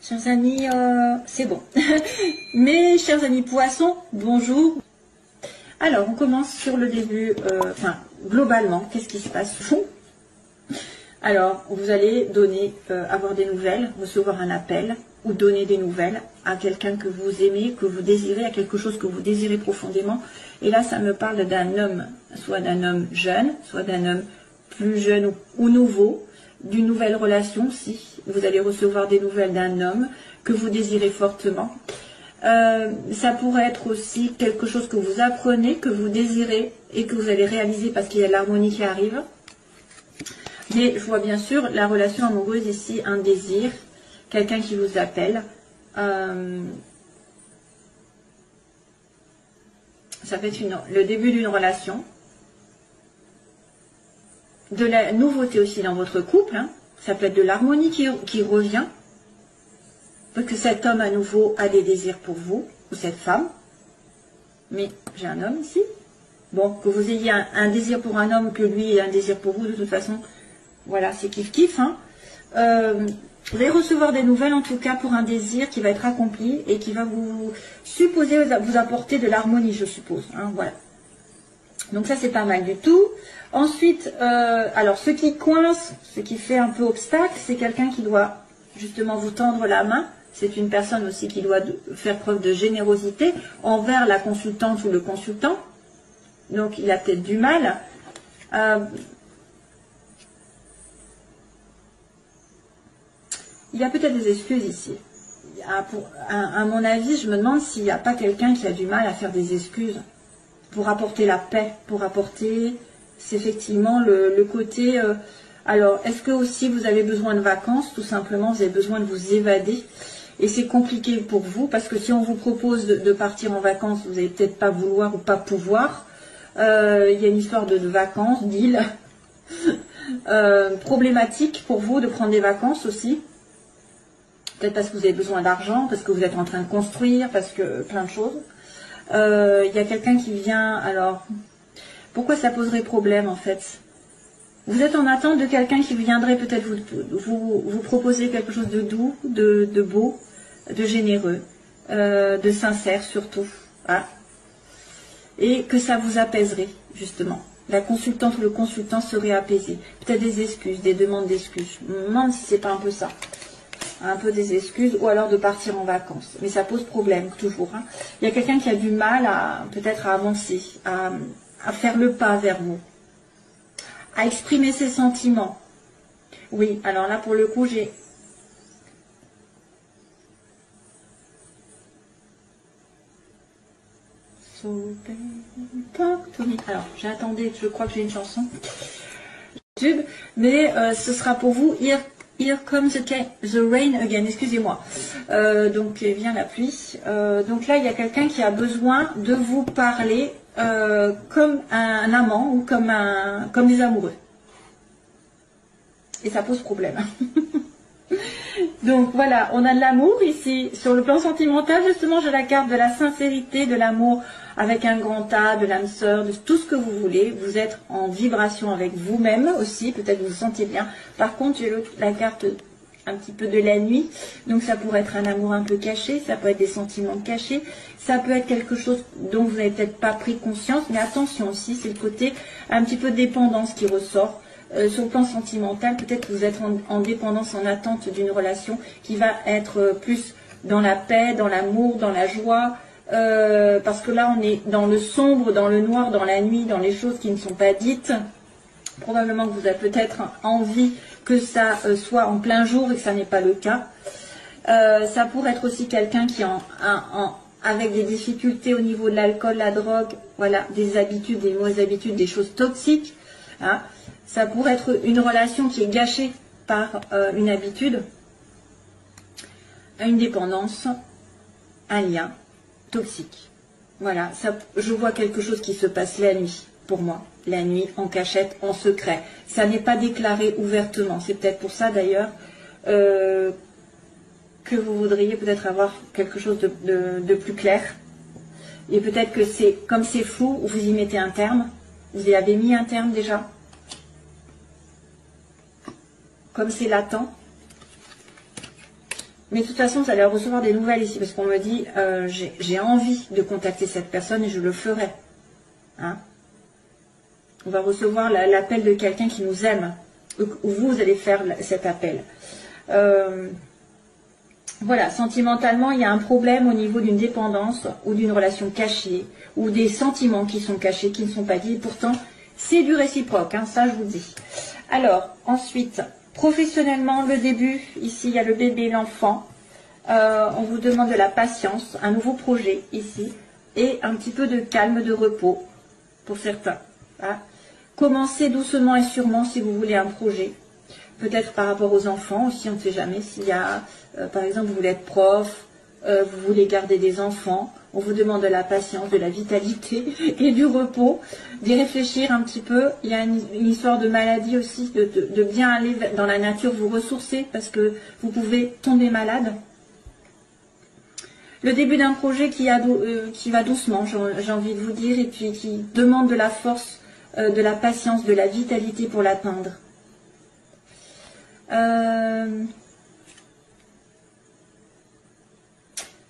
Chers amis, c'est bon. Mes chers amis poissons, bonjour. Alors, on commence sur le début, enfin, globalement, qu'est-ce qui se passe? Alors, vous allez donner, avoir des nouvelles, recevoir un appel, ou donner des nouvelles à quelqu'un que vous aimez, que vous désirez, à quelque chose que vous désirez profondément. Et là, ça me parle d'un homme, soit d'un homme jeune, soit d'un homme plus jeune ou nouveau, d'une nouvelle relation, si vous allez recevoir des nouvelles d'un homme que vous désirez fortement. Ça pourrait être aussi quelque chose que vous apprenez, que vous désirez et que vous allez réaliser parce qu'il y a l'harmonie qui arrive. Mais je vois bien sûr la relation amoureuse ici, un désir, quelqu'un qui vous appelle. Ça peut être le début d'une relation. De la nouveauté aussi dans votre couple, hein. Ça peut être de l'harmonie qui revient, parce que cet homme à nouveau a des désirs pour vous, ou cette femme, mais j'ai un homme ici, bon, que vous ayez un désir pour un homme, que lui ait un désir pour vous, de toute façon, voilà, c'est kiff-kiff, hein. Vous allez recevoir des nouvelles, en tout cas, pour un désir qui va être accompli, et qui va vous apporter de l'harmonie, je suppose, hein, voilà. Donc ça, c'est pas mal du tout. Ensuite, alors ce qui coince, ce qui fait un peu obstacle, c'est quelqu'un qui doit justement vous tendre la main. C'est une personne aussi qui doit faire preuve de générosité envers la consultante ou le consultant. Donc il a peut-être du mal. Il y a peut-être des excuses ici. À mon avis, je me demande s'il n'y a pas quelqu'un qui a du mal à faire des excuses pour apporter la paix, pour apporter... C'est effectivement le côté... alors, est-ce que aussi vous avez besoin de vacances? Tout simplement, vous avez besoin de vous évader. Et c'est compliqué pour vous, parce que si on vous propose de partir en vacances, vous n'allez peut-être pas vouloir ou pas pouvoir. Il y a une histoire de vacances, d'île. Problématique pour vous de prendre des vacances aussi. Peut-être parce que vous avez besoin d'argent, parce que vous êtes en train de construire, parce que plein de choses. Il y a quelqu'un qui vient... Alors... Pourquoi ça poserait problème en fait? Vous êtes en attente de quelqu'un qui viendrait peut-être vous proposer quelque chose de doux, de beau, de généreux, de sincère surtout. Hein, et que ça vous apaiserait justement. La consultante ou le consultant serait apaisé. Peut-être des excuses, des demandes d'excuses. Je me demande si c'est pas un peu ça. Un peu des excuses ou alors de partir en vacances. Mais ça pose problème toujours. Hein. Il y a quelqu'un qui a du mal à peut-être à avancer, à faire le pas vers vous, à exprimer ses sentiments. Oui, alors là, pour le coup, j'ai... Alors, j'attendais, je crois que j'ai une chanson. Mais ce sera pour vous, Here comes the rain again, excusez-moi. Donc, vient la pluie. Donc là, il y a quelqu'un qui a besoin de vous parler comme un amant ou comme des amoureux. Et ça pose problème. Donc voilà, on a de l'amour ici. Sur le plan sentimental, justement, j'ai la carte de la sincérité, de l'amour avec un grand A, de l'âme sœur, de tout ce que vous voulez. Vous êtes en vibration avec vous-même aussi, peut-être vous vous sentez bien. Par contre, j'ai la carte un petit peu de la nuit, donc ça pourrait être un amour un peu caché, ça peut être des sentiments cachés, ça peut être quelque chose dont vous n'avez peut-être pas pris conscience, mais attention aussi, c'est le côté un petit peu de dépendance qui ressort. Sur le plan sentimental, peut-être que vous êtes en dépendance, en attente d'une relation qui va être plus dans la paix, dans l'amour, dans la joie, parce que là on est dans le sombre, dans le noir, dans la nuit, dans les choses qui ne sont pas dites. Probablement que vous avez peut-être envie que ça soit en plein jour et que ça n'est pas le cas. Ça pourrait être aussi quelqu'un qui avec des difficultés au niveau de l'alcool, la drogue, voilà, des habitudes, des mauvaises habitudes, des choses toxiques. Hein. Ça pourrait être une relation qui est gâchée par une habitude, une dépendance, un lien toxique. Voilà, ça, je vois quelque chose qui se passe la nuit, pour moi. La nuit, en cachette, en secret. Ça n'est pas déclaré ouvertement. C'est peut-être pour ça d'ailleurs que vous voudriez peut-être avoir quelque chose de plus clair. Et peut-être que c'est comme c'est flou, vous y mettez un terme. Vous y avez mis un terme déjà. Comme c'est latent. Mais de toute façon, vous allez recevoir des nouvelles ici, parce qu'on me dit, j'ai envie de contacter cette personne et je le ferai. Hein? On va recevoir l'appel de quelqu'un qui nous aime, ou vous allez faire cet appel. Voilà, sentimentalement, il y a un problème au niveau d'une dépendance ou d'une relation cachée, ou des sentiments qui sont cachés, qui ne sont pas dits. Et pourtant, c'est du réciproque, hein, ça je vous dis. Alors, ensuite, professionnellement, le début, ici il y a le bébé, l'enfant. On vous demande de la patience, un nouveau projet ici, et un petit peu de calme, de repos, pour certains. Hein. Commencez doucement et sûrement si vous voulez un projet. Peut-être par rapport aux enfants aussi, on ne sait jamais. S'il y a, par exemple, vous voulez être prof, vous voulez garder des enfants, on vous demande de la patience, de la vitalité et du repos, d'y réfléchir un petit peu. Il y a une histoire de maladie aussi, de bien aller dans la nature, vous ressourcer, parce que vous pouvez tomber malade. Le début d'un projet qui va doucement, j'ai envie de vous dire, et puis qui demande de la force, de la patience, de la vitalité pour l'atteindre.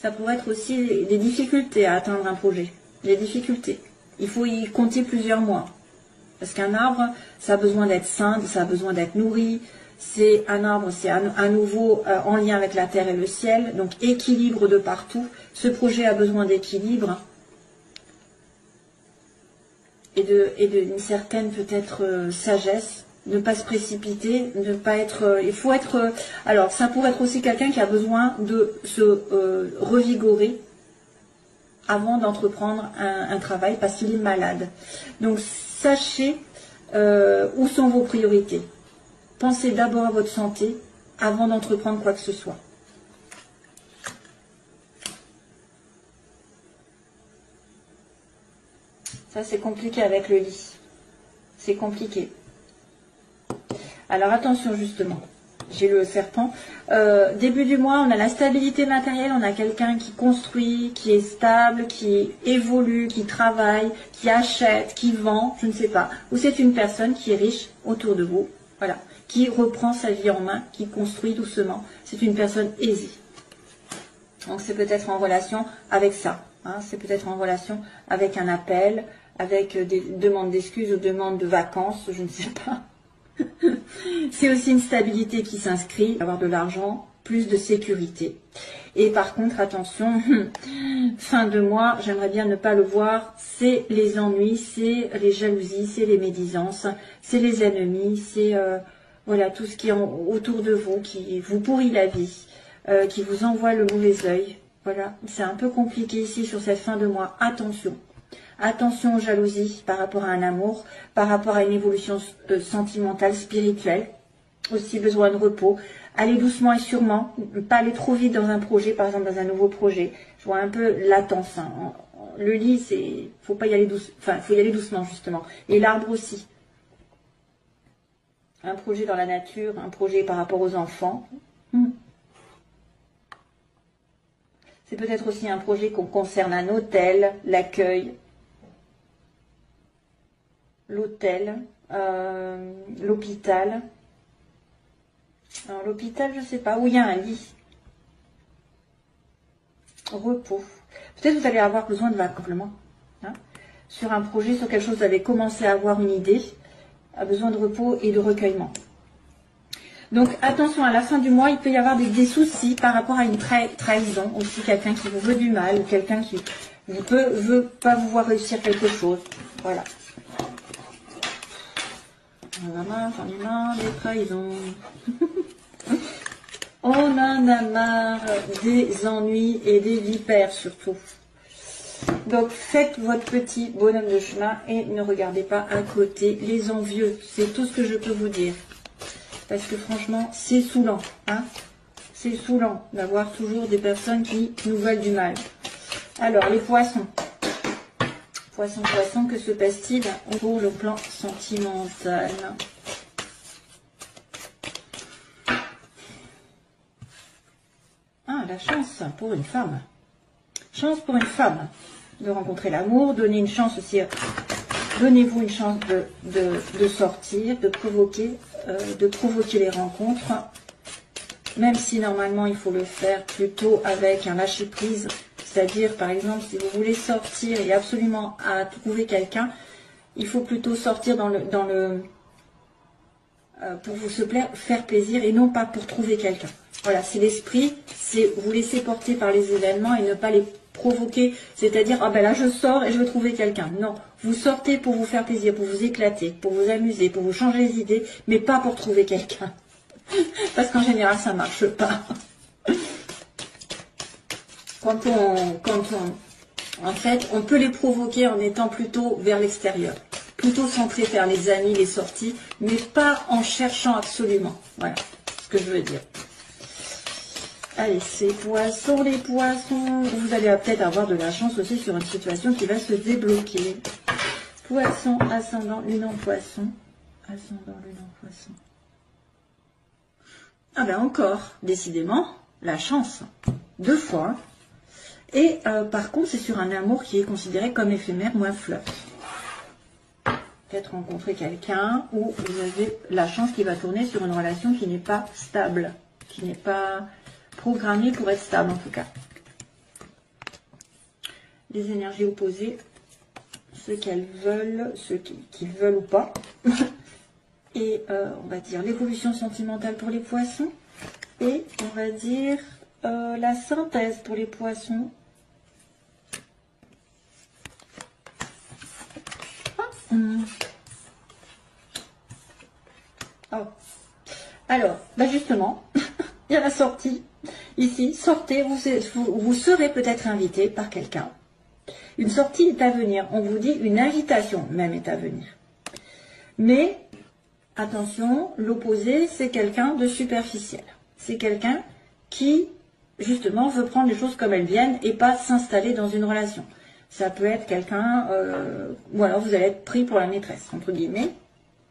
Ça pourrait être aussi des difficultés à atteindre un projet. Des difficultés. Il faut y compter plusieurs mois. Parce qu'un arbre, ça a besoin d'être sain, ça a besoin d'être nourri. C'est un arbre, c'est à nouveau en lien avec la terre et le ciel. Donc équilibre de partout. Ce projet a besoin d'équilibre. Et d'une certaine peut-être sagesse. Ne pas se précipiter, ne pas être... il faut être... alors, ça pourrait être aussi quelqu'un qui a besoin de se revigorer avant d'entreprendre un travail parce qu'il est malade. Donc, sachez où sont vos priorités. Pensez d'abord à votre santé avant d'entreprendre quoi que ce soit. Ça, c'est compliqué avec le lit. C'est compliqué. Alors attention justement, j'ai le serpent. Début du mois, on a la stabilité matérielle, on a quelqu'un qui construit, qui est stable, qui évolue, qui travaille, qui achète, qui vend, je ne sais pas. Ou c'est une personne qui est riche autour de vous, voilà, qui reprend sa vie en main, qui construit doucement. C'est une personne aisée. Donc c'est peut-être en relation avec ça, hein, c'est peut-être en relation avec un appel, avec des demandes d'excuses ou demandes de vacances, je ne sais pas. C'est aussi une stabilité qui s'inscrit, avoir de l'argent, plus de sécurité. Et par contre, attention, fin de mois, j'aimerais bien ne pas le voir, c'est les ennuis, c'est les jalousies, c'est les médisances, c'est les ennemis, c'est voilà, tout ce qui est autour de vous, qui vous pourrit la vie, qui vous envoie le mauvais œil. Voilà, c'est un peu compliqué ici sur cette fin de mois. Attention. Attention aux jalousies par rapport à un amour, par rapport à une évolution sentimentale, spirituelle. Aussi besoin de repos. Allez doucement et sûrement, pas aller trop vite dans un projet, par exemple dans un nouveau projet. Je vois un peu latence. Hein. Le lit, c'est, faut pas y aller doucement, enfin, faut y aller doucement justement. Et l'arbre aussi. Un projet dans la nature, un projet par rapport aux enfants. C'est peut-être aussi un projet qui concerne un hôtel, l'accueil. L'hôtel, l'hôpital. Alors l'hôpital, je ne sais pas, où il y a un lit. Repos. Peut-être que vous allez avoir besoin de vacances, hein, sur un projet, sur quelque chose, vous avez commencé à avoir une idée, a besoin de repos et de recueillement. Donc attention, à la fin du mois, il peut y avoir des soucis par rapport à une trahison, aussi quelqu'un qui vous veut du mal, ou quelqu'un qui veut pas vous voir réussir quelque chose. Voilà. On en a marre, j'en ai marre des trahisons. On en a marre des ennuis et des vipères surtout. Donc faites votre petit bonhomme de chemin et ne regardez pas à côté les envieux. C'est tout ce que je peux vous dire. Parce que franchement, c'est saoulant. Hein, c'est saoulant d'avoir toujours des personnes qui nous veulent du mal. Alors, les poissons. Poisson, que se passe-t-il pour le plan sentimental? Ah, la chance pour une femme. Chance pour une femme de rencontrer l'amour, donner une chance aussi, donnez-vous une chance de sortir, de provoquer les rencontres. même si normalement il faut le faire plutôt avec un lâcher-prise, c'est-à-dire par exemple si vous voulez sortir et absolument à trouver quelqu'un, il faut plutôt sortir pour faire plaisir et non pas pour trouver quelqu'un. Voilà, c'est l'esprit, c'est vous laisser porter par les événements et ne pas les provoquer, c'est-à-dire, ah ben là je sors et je veux trouver quelqu'un. Non, vous sortez pour vous faire plaisir, pour vous éclater, pour vous amuser, pour vous changer les idées, mais pas pour trouver quelqu'un. Parce qu'en général, ça marche pas. En fait, on peut les provoquer en étant plutôt vers l'extérieur, plutôt centré vers les amis, les sorties, mais pas en cherchant absolument. Voilà ce que je veux dire. Allez, c'est poissons, les poissons. Vous allez peut-être avoir de la chance aussi sur une situation qui va se débloquer. Poisson, ascendant, lune en poisson. Ascendant, lune en poisson. Ah ben encore, décidément, la chance. 2 fois. Et par contre, c'est sur un amour qui est considéré comme éphémère ou un flirt. Peut-être rencontrer quelqu'un où vous avez la chance qui va tourner sur une relation qui n'est pas stable, qui n'est pas programmée pour être stable en tout cas. Les énergies opposées, ce qu'elles veulent, ce qu'ils veulent ou pas. Et on va dire l'évolution sentimentale pour les poissons. Et on va dire la synthèse pour les poissons. Oh. Alors, bah justement, il y a la sortie. Ici, sortez, vous serez peut-être invité par quelqu'un. Une sortie est à venir. On vous dit une invitation même est à venir. Mais, attention, l'opposé, c'est quelqu'un de superficiel. C'est quelqu'un qui, justement, veut prendre les choses comme elles viennent et pas s'installer dans une relation. Ça peut être quelqu'un, ou alors vous allez être pris pour la maîtresse, entre guillemets.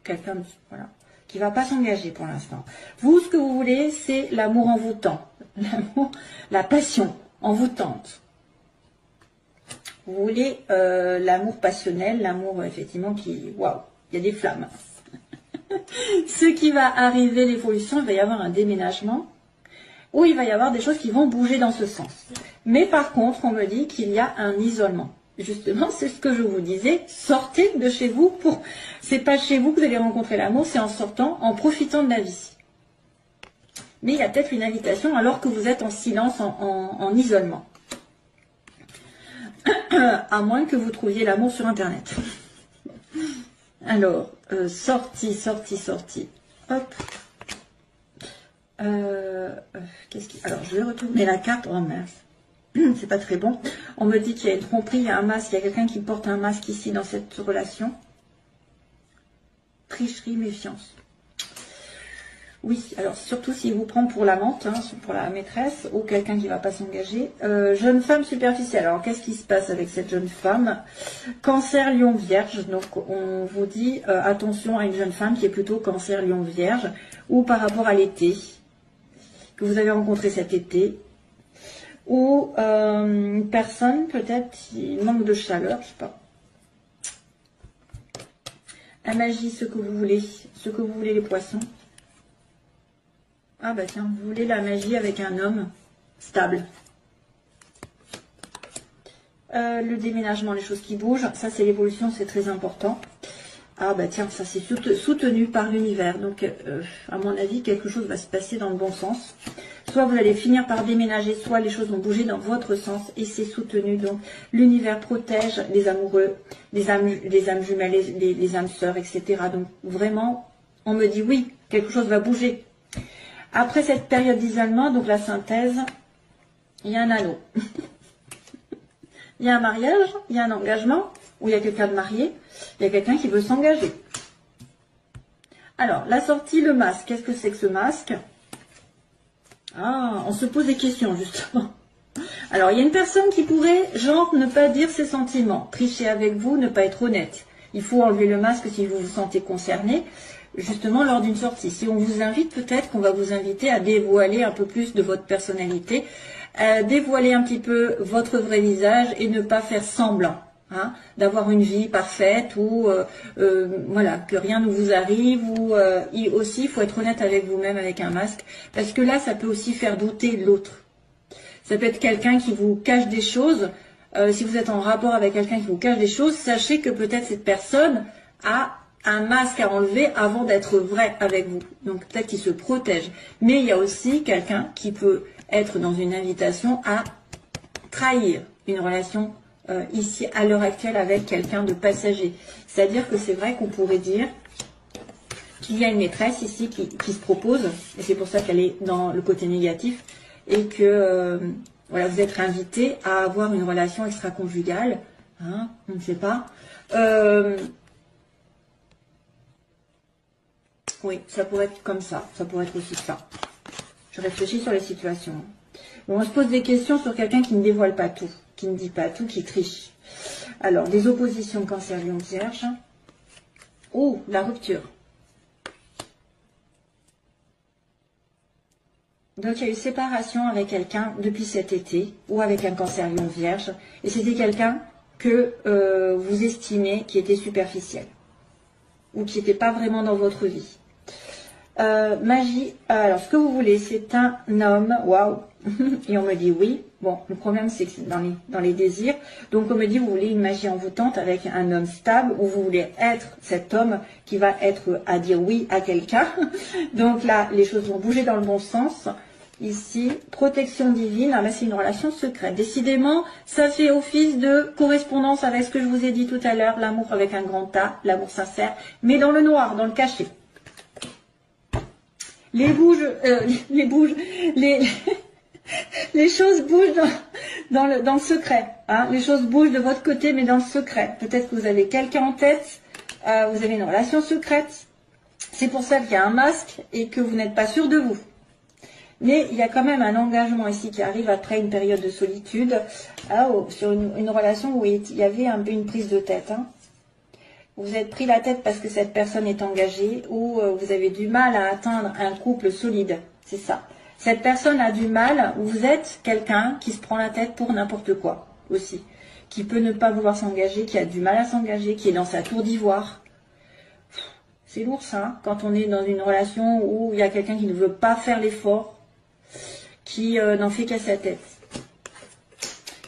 Quelqu'un, voilà, qui ne va pas s'engager pour l'instant. Vous, ce que vous voulez, c'est l'amour envoûtant. L'amour, la passion envoûtante. Vous voulez l'amour passionnel, l'amour, effectivement, qui, waouh, il y a des flammes. Ce qui va arriver, l'évolution, il va y avoir un déménagement, où il va y avoir des choses qui vont bouger dans ce sens. Mais par contre, on me dit qu'il y a un isolement. Justement, c'est ce que je vous disais, sortez de chez vous. C'est pas chez vous que vous allez rencontrer l'amour, c'est en sortant, en profitant de la vie. Mais il y a peut-être une invitation alors que vous êtes en silence, en isolement. À moins que vous trouviez l'amour sur Internet. Alors, sortie. Hop. Alors, je vais retourner la carte. Oh mince. C'est pas très bon. On me dit qu'il y a une tromperie, il y a un masque, il y a quelqu'un qui porte un masque ici dans cette relation. Tricherie, méfiance. Oui, alors surtout s'il vous prend pour l'amante, hein, pour la maîtresse, ou quelqu'un qui ne va pas s'engager. Jeune femme superficielle. Alors qu'est-ce qui se passe avec cette jeune femme? Cancer, lion, vierge. Donc on vous dit attention à une jeune femme qui est plutôt cancer, lion, vierge, ou par rapport à l'été, que vous avez rencontré cet été, ou une personne peut-être qui manque de chaleur, je sais pas. La magie, ce que vous voulez les poissons. Ah bah tiens, vous voulez la magie avec un homme stable. Le déménagement, les choses qui bougent, ça c'est l'évolution, c'est très important. Ah bah tiens, ça c'est soutenu par l'univers. Donc à mon avis, quelque chose va se passer dans le bon sens. Soit vous allez finir par déménager, soit les choses vont bouger dans votre sens et c'est soutenu. Donc l'univers protège les amoureux, les âmes jumelles, les âmes sœurs, etc. Donc vraiment, on me dit oui, quelque chose va bouger. Après cette période d'isolement, donc la synthèse, il y a un anneau. Il y a un mariage, il y a un engagement, où il y a quelqu'un de marié, il y a quelqu'un qui veut s'engager. Alors, la sortie, le masque. Qu'est-ce que c'est que ce masque? Ah, on se pose des questions, justement. Alors, il y a une personne qui pourrait, genre, ne pas dire ses sentiments, tricher avec vous, ne pas être honnête. Il faut enlever le masque si vous vous sentez concerné. Justement lors d'une sortie. Si on vous invite, peut-être qu'on va vous inviter à dévoiler un peu plus de votre personnalité, dévoiler un petit peu votre vrai visage et ne pas faire semblant. hein, d'avoir une vie parfaite ou voilà, que rien ne vous arrive, ou aussi, il faut être honnête avec vous-même avec un masque, parce que là, ça peut aussi faire douter l'autre. Ça peut être quelqu'un qui vous cache des choses. Si vous êtes en rapport avec quelqu'un qui vous cache des choses, sachez que peut-être cette personne a un masque à enlever avant d'être vrai avec vous. Donc peut-être qu'il se protège. Mais il y a aussi quelqu'un qui peut être dans une invitation à trahir une relation ici à l'heure actuelle avec quelqu'un de passager. C'est-à-dire que c'est vrai qu'on pourrait dire qu'il y a une maîtresse ici qui se propose, et c'est pour ça qu'elle est dans le côté négatif, et que voilà, vous êtes invité à avoir une relation extra-conjugale, hein, on ne sait pas. Oui, ça pourrait être comme ça pourrait être aussi ça. Je réfléchis sur les situations. Bon, on se pose des questions sur quelqu'un qui ne dévoile pas tout, qui ne dit pas tout, qui triche. Alors, des oppositions Cancer, Lion, Vierge. Oh, la rupture. Donc, il y a eu séparation avec quelqu'un depuis cet été, ou avec un Cancer, Lion, Vierge. Et c'était quelqu'un que vous estimez qui était superficiel, ou qui n'était pas vraiment dans votre vie. Magie, alors ce que vous voulez, c'est un homme, waouh, et on me dit oui. Bon, le problème c'est que c'est dans les désirs. Donc on me dit vous voulez une magie envoûtante avec un homme stable, ou vous voulez être cet homme qui va être à dire oui à quelqu'un. Donc là, les choses vont bouger dans le bon sens. Ici, protection divine, là c'est une relation secrète. Décidément, ça fait office de correspondance avec ce que je vous ai dit tout à l'heure, l'amour avec un grand A, l'amour sincère, mais dans le noir, dans le cachet. Les choses bougent dans le secret. Hein. Les choses bougent de votre côté, mais dans le secret. Peut-être que vous avez quelqu'un en tête, vous avez une relation secrète. C'est pour ça qu'il y a un masque et que vous n'êtes pas sûr de vous. Mais il y a quand même un engagement ici qui arrive après une période de solitude, sur une relation où il y avait un peu une prise de tête. Hein. Vous êtes pris la tête parce que cette personne est engagée, ou vous avez du mal à atteindre un couple solide. C'est ça. Cette personne a du mal, ou vous êtes quelqu'un qui se prend la tête pour n'importe quoi aussi. Qui peut ne pas vouloir s'engager, qui a du mal à s'engager, qui est dans sa tour d'ivoire. C'est lourd ça, hein, quand on est dans une relation où il y a quelqu'un qui ne veut pas faire l'effort, qui n'en fait qu'à sa tête.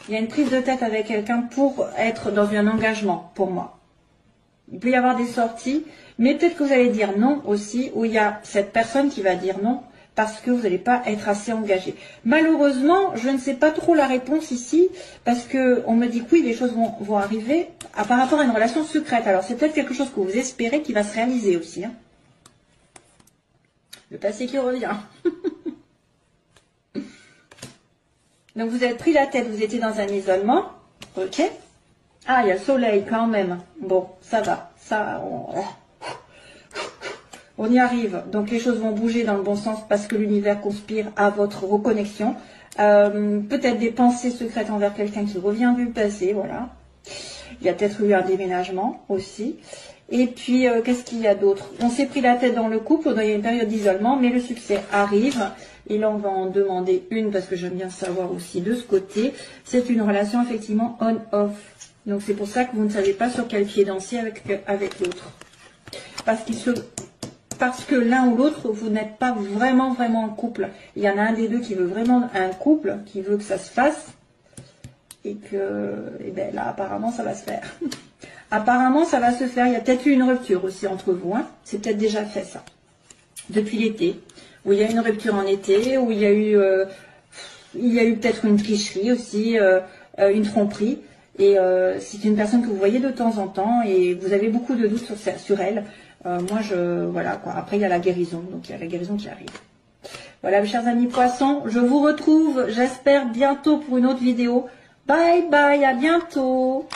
Il y a une prise de tête avec quelqu'un pour être dans un engagement, pour moi. Il peut y avoir des sorties, mais peut-être que vous allez dire non aussi, où il y a cette personne qui va dire non, parce que vous n'allez pas être assez engagé. Malheureusement, je ne sais pas trop la réponse ici, parce qu'on me dit que oui, les choses vont arriver par rapport à une relation secrète. Alors c'est peut-être quelque chose que vous espérez qui va se réaliser aussi. Hein. Le passé qui revient. Donc vous avez pris la tête, vous étiez dans un isolement, ok. Ah, il y a le soleil quand même. Bon, ça va. Ça, on y arrive. Donc les choses vont bouger dans le bon sens parce que l'univers conspire à votre reconnexion. Peut-être des pensées secrètes envers quelqu'un qui revient du passé, voilà. Il y a peut-être eu un déménagement aussi. Et puis, qu'est-ce qu'il y a d'autre? On s'est pris la tête dans le couple, il y a une période d'isolement, mais le succès arrive. Et là, on va en demander une parce que j'aime bien savoir aussi de ce côté. C'est une relation effectivement on-off. Donc c'est pour ça que vous ne savez pas sur quel pied danser avec l'autre. Parce que l'un ou l'autre, vous n'êtes pas vraiment en couple. Il y en a un des deux qui veut vraiment un couple, qui veut que ça se fasse. Et ben là, apparemment, ça va se faire. Apparemment, ça va se faire. Il y a peut-être eu une rupture aussi entre vous. Hein. C'est peut-être déjà fait ça. Depuis l'été. Où il y a une rupture en été, où il y a eu peut-être une tricherie aussi, une tromperie. Et c'est une personne que vous voyez de temps en temps et vous avez beaucoup de doutes sur elle. Voilà quoi. Après, il y a la guérison. Donc, il y a la guérison qui arrive. Voilà, mes chers amis poissons. Je vous retrouve, j'espère, bientôt pour une autre vidéo. Bye bye, à bientôt.